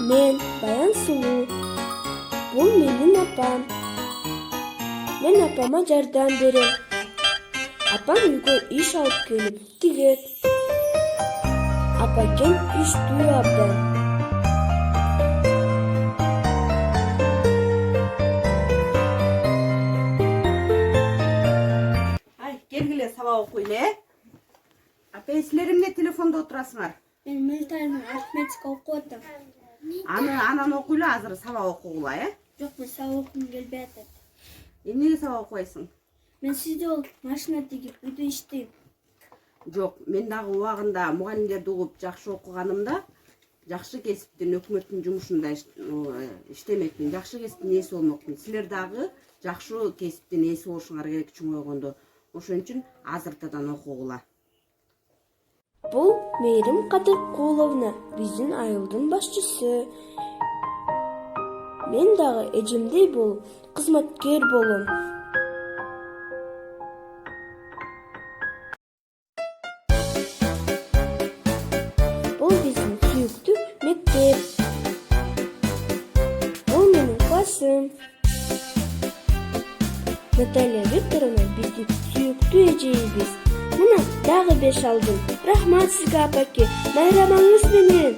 Мен Баян Сулуу. Бул менин апам. Мен апама жардам берем. Апам үйгө иш алып келип тигет. Апакем иштүү абдан. Келгиле сабак окуйлу, Апа, силер эмне телефондо отурасыңар? Мен милитарный арифметика окуп атам. Анан окуйлу, азыр сабак окугула, Жок, мен сабак окугум келбей атат. Эмнеге сабак окубайсың? Мен сизде болуп машина тигип үйдө иштейм. Жок, мен дагы убагында мугалимдерди угуп жакшы окуганымда жакшы кесиптин өкмөттүн жумушунда иштемекмин, жакшы кесиптин ээси болмокмун. Силер дагы жакшы кесиптин ээси болушуңар керек чоңойгондо. Ошон үчүн азыртадан окугула. Бул Мээрим Кадыркуловна, биздин айылдын башчысы. Мен дагы эжемдей болуп, кызматкер болом. Бул биздин сүйүктүү мектеп. Бул менин классым. Наталья Викторовна биздин сүйүктүү эжейибиз. Мына дагы 5 алдым. Рахмат сизге, апаке, майрамаңыз менен.